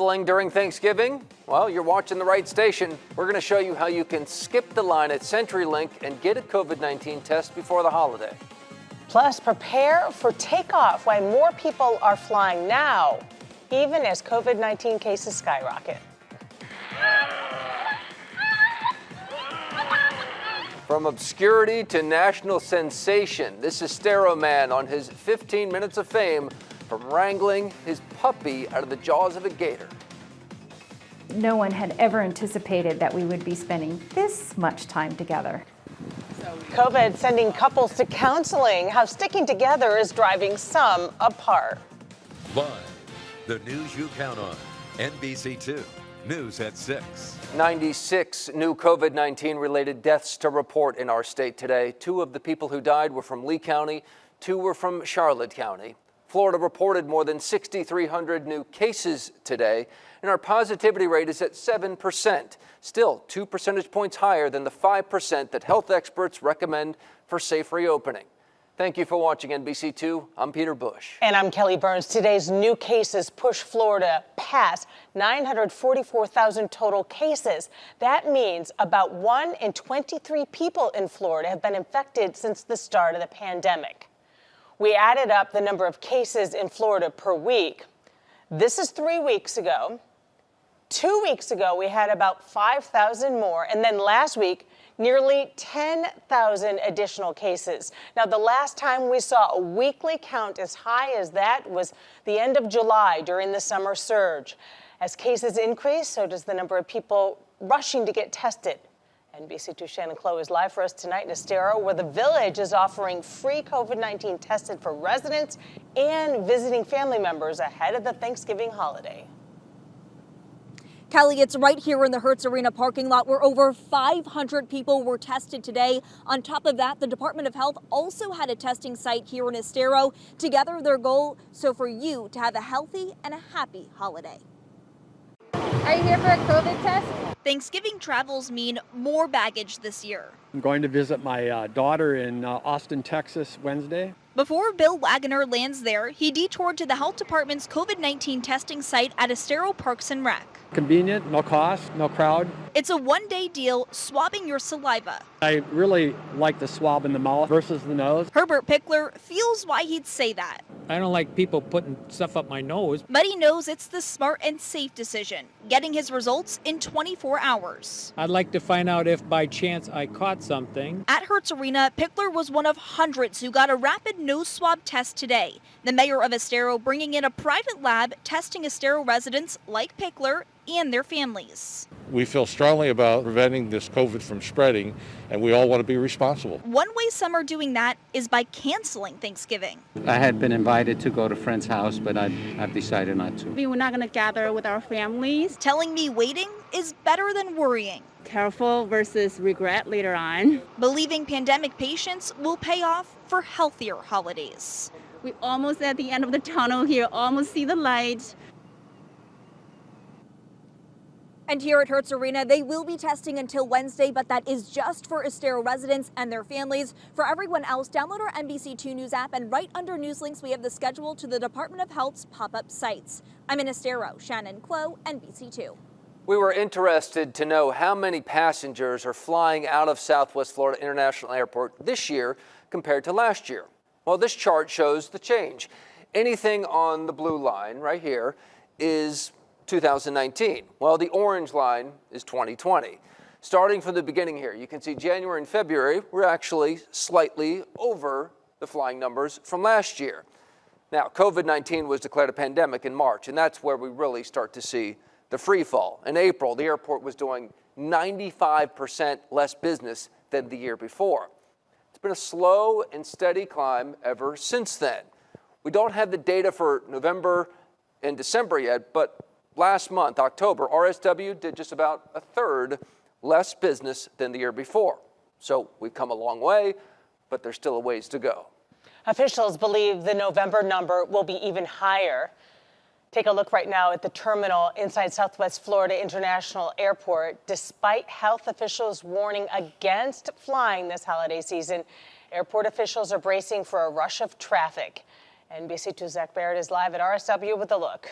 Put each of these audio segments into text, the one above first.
traveling during Thanksgiving? Well, you're watching the right station. We're going to show you how you can skip the line at CenturyLink and get a COVID-19 test before the holiday. Plus, prepare for takeoff, why more people are flying now, even as COVID-19 cases skyrocket. From obscurity to national sensation, this is Estero man on his 15 minutes of fame from wrangling his puppy out of the jaws of a gator. No one had ever anticipated that we would be spending this much time together. COVID sending couples to counseling, how sticking together is driving some apart. Live, the news you count on. NBC2 News at 6. 96 new COVID-19 related deaths to report in our state today. 2 of the people who died were from Lee County, 2 were from Charlotte County. Florida reported more than 6,300 new cases today, and our positivity rate is at 7%, still 2 percentage points higher than the 5% that health experts recommend for safe reopening. Thank you for watching NBC2. I'm Peter Bush. And I'm Kelly Burns. Today's new cases push Florida past 944,000 total cases. That means about 1 in 23 people in Florida have been infected since the start of the pandemic. We added up the number of cases in Florida per week. This is 3 weeks ago. 2 weeks ago, we had about 5,000 more. And then last week, nearly 10,000 additional cases. Now, the last time we saw a weekly count as high as that was the end of July during the summer surge. As cases increase, so does the number of people rushing to get tested. NBC2 Shannon Chloe is live for us tonight in Estero, where the Village is offering free COVID-19 testing for residents and visiting family members ahead of the Thanksgiving holiday. Kelly, it's right here in the Hertz Arena parking lot where over 500 people were tested today. On top of that, the Department of Health also had a testing site here in Estero. Together, their goal, so for you to have a healthy and a happy holiday. Are you here for a COVID test? Thanksgiving travels mean more baggage this year. I'm going to visit my daughter in Austin, Texas, Wednesday. Before Bill Wagner lands there, he detoured to the health department's COVID-19 testing site at Estero Parks and Rec. Convenient, no cost, no crowd. It's a one-day deal, swabbing your saliva. I really like the swab in the mouth versus the nose. Herbert Pickler feels why he'd say that. I don't like people putting stuff up my nose. But he knows it's the smart and safe decision, getting his results in 24 hours. I'd like to find out if by chance I caught something. At Hertz Arena, Pickler was one of hundreds who got a rapid nose swab test today. The mayor of Estero bringing in a private lab testing Estero residents like Pickler and their families. We feel strongly about preventing this COVID from spreading, and we all want to be responsible. One way some are doing that is by canceling Thanksgiving. I had been invited to go to a friend's house, but I've decided not to. We're not going to gather with our families. Telling me waiting is better than worrying. Careful versus regret later on. Believing pandemic patience will pay off for healthier holidays. We're almost at the end of the tunnel here, almost see the light. And here at Hertz Arena, they will be testing until Wednesday, but that is just for Estero residents and their families. For everyone else, download our NBC2 News app, and right under news links, we have the schedule to the Department of Health's pop-up sites. I'm in Estero, Shannon Chloe, NBC2. We were interested to know how many passengers are flying out of Southwest Florida International Airport this year compared to last year. Well, this chart shows the change. Anything on the blue line right here is 2019. Well, the orange line is 2020. Starting from the beginning here, you can see January and February were actually slightly over the flying numbers from last year. Now, COVID-19 was declared a pandemic in March, and that's where we really start to see the free fall. In April, the airport was doing 95% less business than the year before. It's been a slow and steady climb ever since then. We don't have the data for November and December yet, but last month, October, RSW did just about a third less business than the year before. So we've come a long way, but there's still a ways to go. Officials believe the November number will be even higher. Take a look right now at the terminal inside Southwest Florida International Airport. Despite health officials warning against flying this holiday season, airport officials are bracing for a rush of traffic. NBC2's Zach Barrett is live at RSW with a look.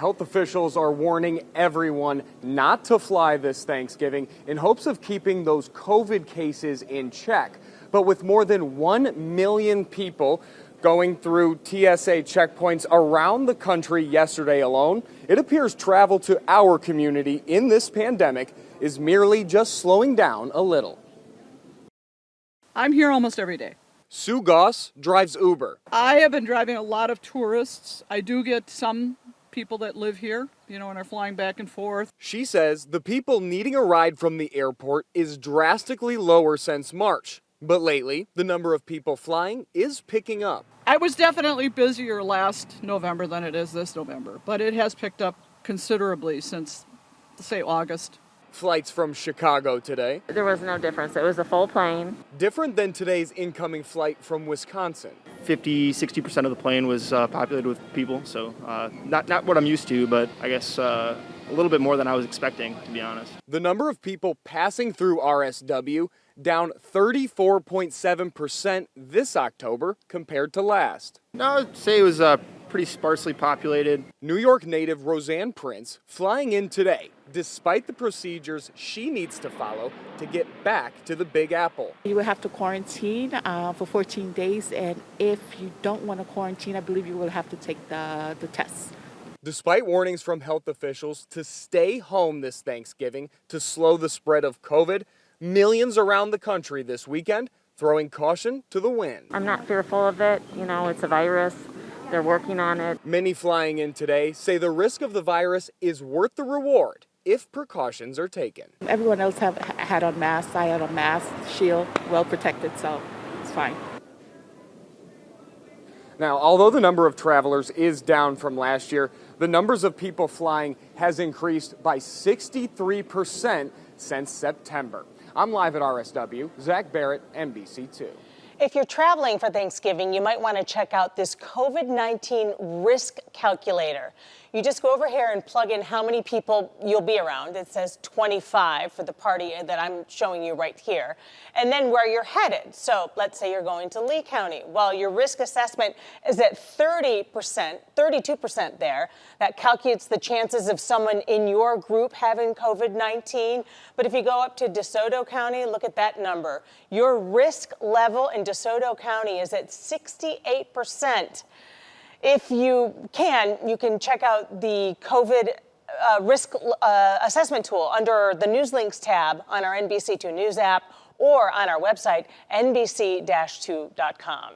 Health officials are warning everyone not to fly this Thanksgiving in hopes of keeping those COVID cases in check. But with more than 1 million people going through TSA checkpoints around the country yesterday alone, it appears travel to our community in this pandemic is merely just slowing down a little. I'm here almost every day. Sue Goss drives Uber. I have been driving a lot of tourists. I do get some people that live here, and are flying back and forth. She says the people needing a ride from the airport is drastically lower since March. But lately, the number of people flying is picking up. I was definitely busier last November than it is this November, but it has picked up considerably since, say, August. Flights from Chicago today. There was no difference. It was a full plane. Different than today's incoming flight from Wisconsin. 50-60% of the plane was populated with people, so not what I'm used to, but I guess a little bit more than I was expecting, to be honest. The number of people passing through RSW down 34.7% this October compared to last. No, I'd say it was pretty sparsely populated. New York native Roseanne Prince flying in today, despite the procedures she needs to follow to get back to the Big Apple. You will have to quarantine for 14 days, and if you don't want to quarantine, I believe you will have to take the test. Despite warnings from health officials to stay home this Thanksgiving to slow the spread of COVID, millions around the country this weekend throwing caution to the wind. I'm not fearful of it. It's a virus. They're working on it. Many flying in today say the risk of the virus is worth the reward if precautions are taken. Everyone else had on masks. I had a mask, shield, well protected, so it's fine. Now, although the number of travelers is down from last year, the numbers of people flying has increased by 63% since September. I'm live at RSW. Zach Barrett, NBC2. If you're traveling for Thanksgiving, you might want to check out this COVID-19 risk calculator. You just go over here and plug in how many people you'll be around. It says 25 for the party that I'm showing you right here. And then where you're headed. So let's say you're going to Lee County. Well, your risk assessment is at 32% there. That calculates the chances of someone in your group having COVID-19. But if you go up to DeSoto County, look at that number. Your risk level in DeSoto County is at 68%. If you can check out the COVID risk assessment tool under the News Links tab on our NBC2 News app or on our website, nbc-2.com.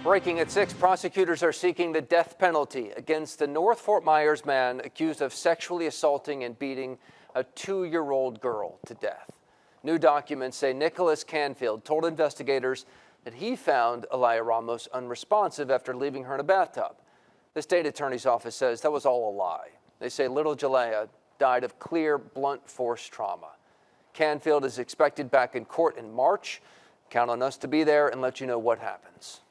Breaking at 6, prosecutors are seeking the death penalty against the North Fort Myers man accused of sexually assaulting and beating a 2-year-old girl to death. New documents say Nicholas Canfield told investigators that he found Elia Ramos unresponsive after leaving her in a bathtub. The state attorney's office says that was all a lie. They say little Jalea died of clear, blunt force trauma. Canfield is expected back in court in March. Count on us to be there and let you know what happens.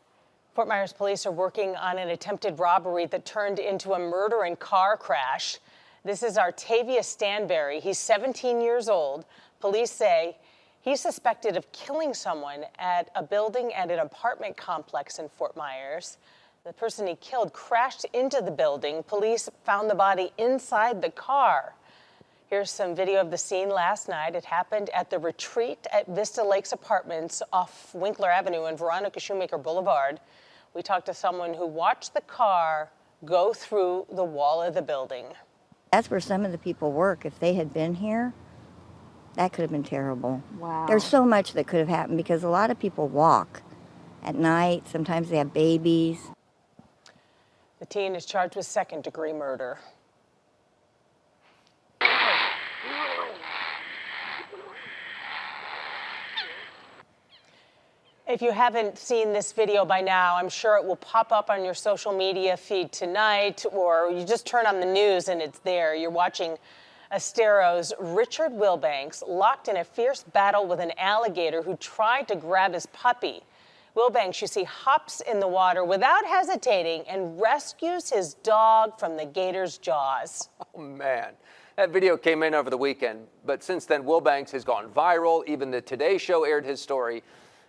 Fort Myers police are working on an attempted robbery that turned into a murder and car crash. This is Artavius Stanberry. He's 17 years old. Police say he's suspected of killing someone at a building at an apartment complex in Fort Myers. The person he killed crashed into the building. Police found the body inside the car. Here's some video of the scene last night. It happened at the Retreat at Vista Lakes Apartments off Winkler Avenue and Veronica Shoemaker Boulevard. We talked to someone who watched the car go through the wall of the building. That's where some of the people work. If they had been here, that could have been terrible. Wow. There's so much that could have happened because a lot of people walk at night. Sometimes they have babies. The teen is charged with second-degree murder. If you haven't seen this video by now, I'm sure it will pop up on your social media feed tonight, or you just turn on the news and it's there. You're watching Estero's Richard Wilbanks locked in a fierce battle with an alligator who tried to grab his puppy. Wilbanks, you see, hops in the water without hesitating and rescues his dog from the gator's jaws. Oh, man. That video came in over the weekend, but since then, Wilbanks has gone viral. Even the Today Show aired his story.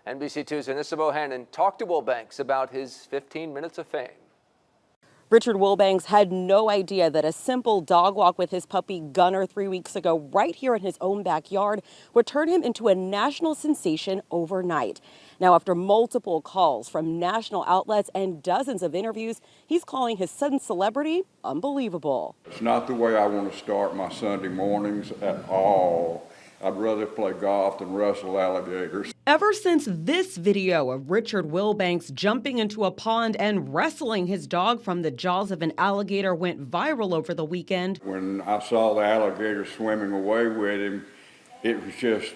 NBC2's Anissa Bohannon talked to Wilbanks about his 15 minutes of fame. Richard Wilbanks had no idea that a simple dog walk with his puppy Gunner 3 weeks ago right here in his own backyard would turn him into a national sensation overnight. Now, after multiple calls from national outlets and dozens of interviews, he's calling his sudden celebrity unbelievable. It's not the way I want to start my Sunday mornings at all. I'd rather play golf than wrestle alligators. Ever since this video of Richard Wilbanks jumping into a pond and wrestling his dog from the jaws of an alligator went viral over the weekend. When I saw the alligator swimming away with him, it was just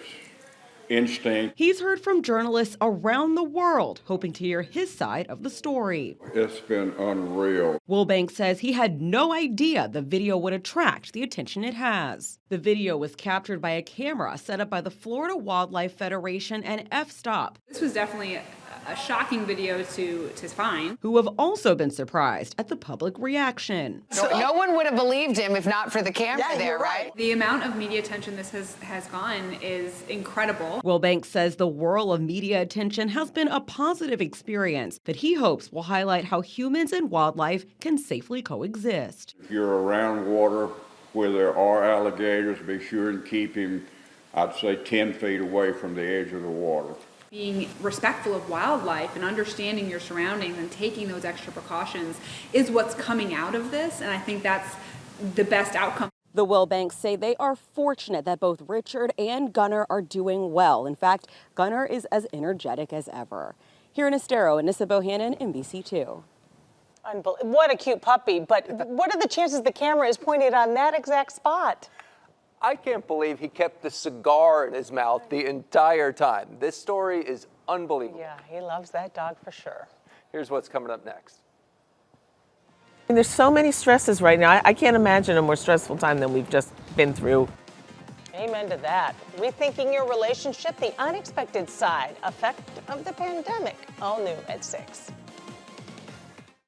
instinct. He's heard from journalists around the world hoping to hear his side of the story. It's been unreal. Wilbanks says he had no idea the video would attract the attention it has. The video was captured by a camera set up by the Florida Wildlife Federation and F-Stop. This was definitely a shocking video to find. Who have also been surprised at the public reaction. No one would have believed him if not for the camera there, right? The amount of media attention this has gotten is incredible. Wilbanks says the whirl of media attention has been a positive experience that he hopes will highlight how humans and wildlife can safely coexist. If you're around water where there are alligators, be sure and keep him, I'd say, 10 feet away from the edge of the water. Being respectful of wildlife and understanding your surroundings and taking those extra precautions is what's coming out of this, and I think that's the best outcome. The Wilbanks say they are fortunate that both Richard and Gunner are doing well. In fact, Gunner is as energetic as ever. Here in Estero, Anissa Bohannon, NBC2. What a cute puppy, but what are the chances the camera is pointed on that exact spot? I can't believe he kept the cigar in his mouth the entire time. This story is unbelievable. Yeah, he loves that dog for sure. Here's what's coming up next. There's so many stresses right now. I can't imagine a more stressful time than we've just been through. Amen to that. Rethinking your relationship, the unexpected side effect of the pandemic. All new at 6.